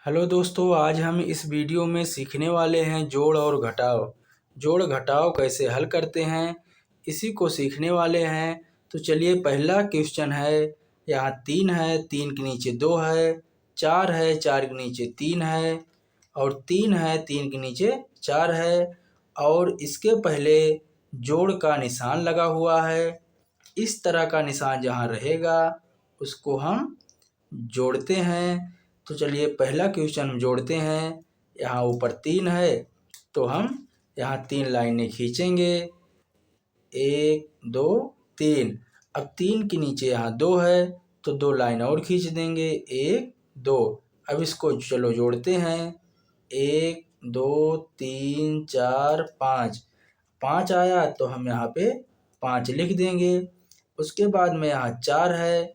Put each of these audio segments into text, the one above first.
Hello दोस्तों, आज हम इस वीडियो में सीखने वाले हैं जोड़ और घटाव। जोड़ घटाव कैसे हल करते हैं इसी को सीखने वाले हैं। तो चलिए, पहला क्वेश्चन है। यहाँ 3 है, 3 के नीचे 2 है। 4 है, 4 के नीचे 3 है। और 3 है, 3 के नीचे 4 है। और इसके पहले जोड़ का निशान लगा हुआ है। इस तरह का निशान जहाँ रहेगा उसको हम जोड़ते हैं। तो चलिए, पहला क्वेश्चन हम जोड़ते हैं। यहाँ ऊपर 3 है तो हम यहाँ 3 लाइनें खींचेंगे। 1 2 3। अब 3 के नीचे यहाँ 2 है तो 2 लाइन और खींच देंगे। 1 2। अब इसको चलो जोड़ते हैं। 1 2 3 4 5। 5 आया तो हम यहाँ पे 5 लिख देंगे। उसके बाद में यहाँ 4 है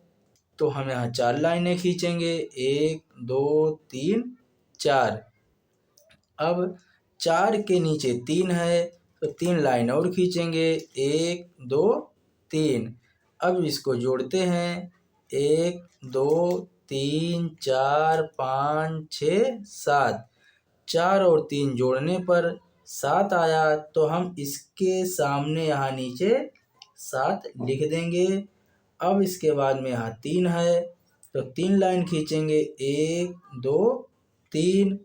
तो हम यहाँ 4 लाइनें खींचेंगे। 1 2 3 4। अब 4 के नीचे 3 है तो 3 लाइन और खींचेंगे। 1 2 3। अब इसको जोड़ते हैं। 1 2 3 4 5 6 7। 4 और 3 जोड़ने पर 7 आया तो हम इसके सामने यहाँ नीचे 7 लिख देंगे। अब इसके बाद में यहाँ 3 है तो 3 लाइन खींचेंगे। 1 2 3।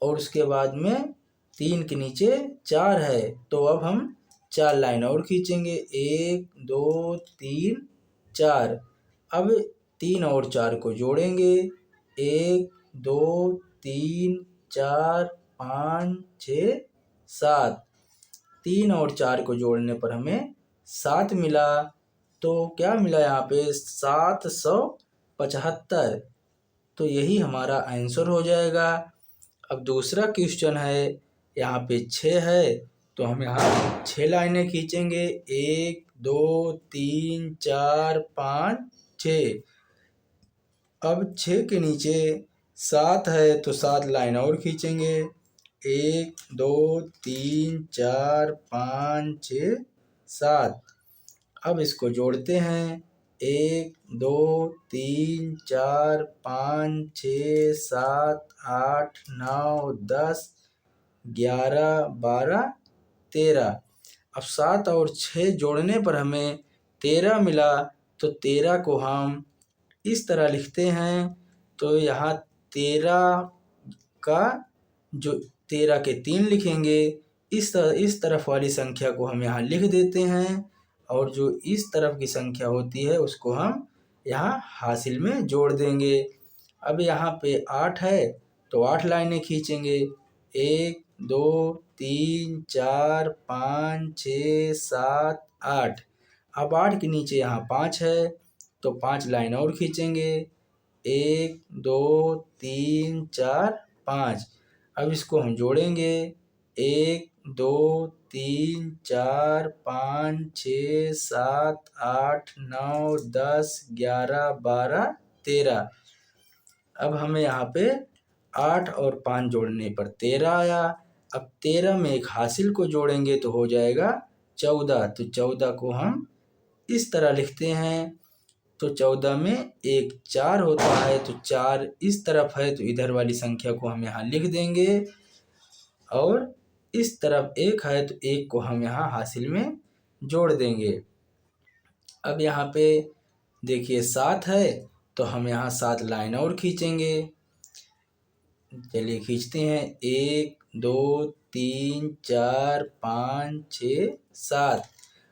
और उसके बाद में 3 के नीचे 4 है तो अब हम 4 लाइन और खींचेंगे। 1 2 3 4। अब 3 और 4 को जोड़ेंगे। 1 2 3 4 5 6 7। 3 और 4 को जोड़ने पर हमें 7 मिला। तो क्या मिला यहाँ पे? 775। तो यही हमारा आंसर हो जाएगा। अब दूसरा क्वेश्चन है। यहाँ पे 6 है तो हम यहाँ 6 लाइनें खींचेंगे। 1 2 3 4 5 6। अब 6 के नीचे 7 है तो 7 लाइन और खींचेंगे। 1 2 3 4 5 6 7। अब इसको जोड़ते हैं। 1 2 3 4 5 6 7 8 9 10 11 12 13। अब 7 और 6 जोड़ने पर हमें 13 मिला। तो 13 को हम इस तरह लिखते हैं। तो यहाँ 13 का जो 13 के 3 लिखेंगे। इस तरफ वाली संख्या को हम यहाँ लिख देते हैं। और जो इस तरफ की संख्या होती है उसको हम यहाँ हासिल में जोड़ देंगे। अब यहाँ पे 8 है तो 8 लाइनें खींचेंगे। 1 2 3 4 5 6 7 8। अब 8 के नीचे यहाँ 5 है तो 5 लाइन और खींचेंगे। 1 2 3 4 5। अब इसको हम जोड़ेंगे। 1 2 3 4 5 6 7 8 9 10 11 12 13। अब हमें यहाँ पे 8 और 5 जोड़ने पर 13 आया। अब 13 में एक हासिल को जोड़ेंगे तो हो जाएगा 14। तो 14 को हम इस तरह लिखते हैं। तो 14 में एक 4 होता है तो 4 इस तरफ है तो इधर वाली संख्या को हम यहाँ लिख देंगे। और इस तरफ 1 है तो 1 को हम यहाँ हासिल में जोड़ देंगे। अब यहाँ पे देखिए 7 है तो हम यहाँ 7 लाइन और खींचेंगे। चलिए खींचते हैं। 1 2 3 4 5 6 7।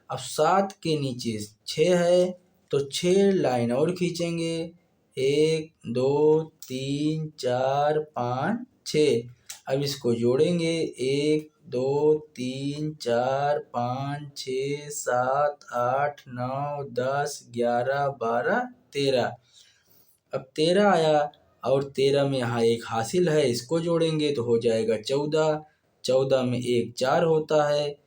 अब 7 के नीचे 6 है तो 6 लाइन और खींचेंगे। 1 2 3 4 5 6। अब इसको जोड़ेंगे। 1 2 3 4 5 6 7 8 9 10 11 12 13। अब 13 आया और 13 में यहाँ एक हासिल है, इसको जोड़ेंगे तो हो जाएगा 14। 14 में एक 4 होता है।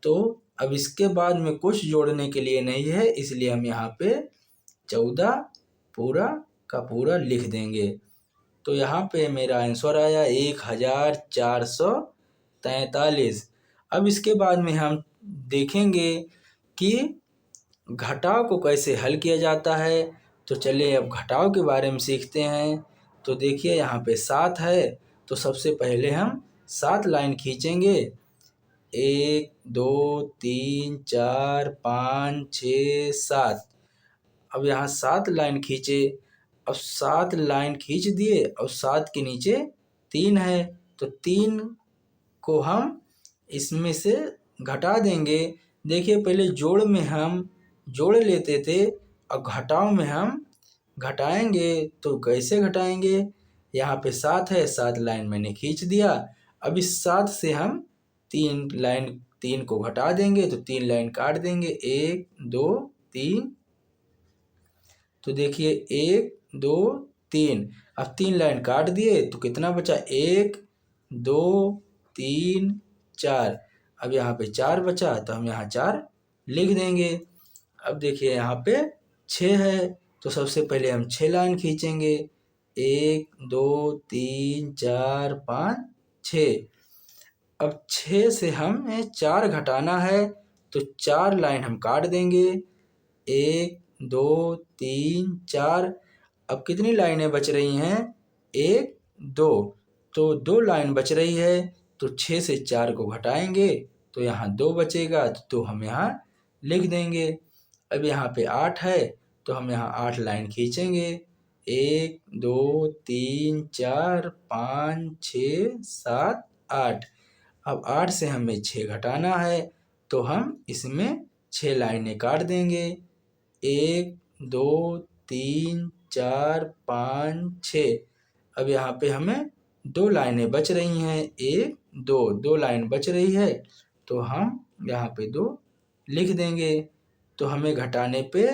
तो अब इसके बाद में कुछ जोड़ने के लिए नहीं है, इसलिए हम यहाँ पे 14 पूरा का पूरा लिख देंगे। तो यहाँ पे मेरा आंसर आया 1443। अब इसके बाद में हम देखेंगे कि घटाव को कैसे हल किया जाता है। तो चलिए अब घटाव के बारे में सीखते हैं। तो देखिए यहाँ पे 7 है, तो सबसे पहले हम 7 लाइन खींचेंगे। 1 2 3 4 5 6 7। अब यहाँ 7 लाइन खींचे। अब 7 लाइन खींच दिए और 7 के नीचे 3 है, तो 3 को हम इसमें से घटा देंगे। देखिए पहले जोड़ में हम जोड़ लेते थे और घटाव में हम घटाएंगे। तो कैसे घटाएंगे? यहाँ पे 7 है, 7 लाइन मैंने खींच दिया। अब इस 7 से हम 3 को घटा देंगे, तो 3 लाइन काट देंगे। 1 2 3। तो देखिए 1 2 3। अब 3 लाइन काट दिए तो कितना बचा? 1 2 3 4। अब यहाँ पे 4 बचा, तो हम यहाँ 4 लिख देंगे। अब देखिए यहाँ पे 6 है, तो सबसे पहले हम 6 लाइन खींचेंगे। 1 2 3 4 5 6। अब 6 से हमें 4 घटाना है, तो 4 लाइन हम काट देंगे। 1 2 3 4। अब कितनी लाइनें बच रही हैं? 1 2। तो 2 लाइन बच रही है, तो 6 से 4 को घटाएंगे तो यहाँ 2 बचेगा, तो हम यहाँ लिख देंगे। अब यहाँ पे 8 है, तो हम यहाँ 8 लाइन खींचेंगे। 1 2 3 4 5 6 7 8। अब 8 से हमें 6 घटाना है, तो हम इसमें 6 लाइनें काट देंगे। 1 2 3 4 5 6। अब यहाँ पे हमें 2 लाइनें बच रही हैं। 1 2 2 लाइन बच रही है, तो हम यहाँ पे 2 लिख देंगे। तो हमें घटाने पे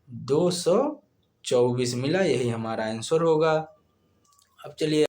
224 मिला, यही हमारा आंसर होगा। अब चलिए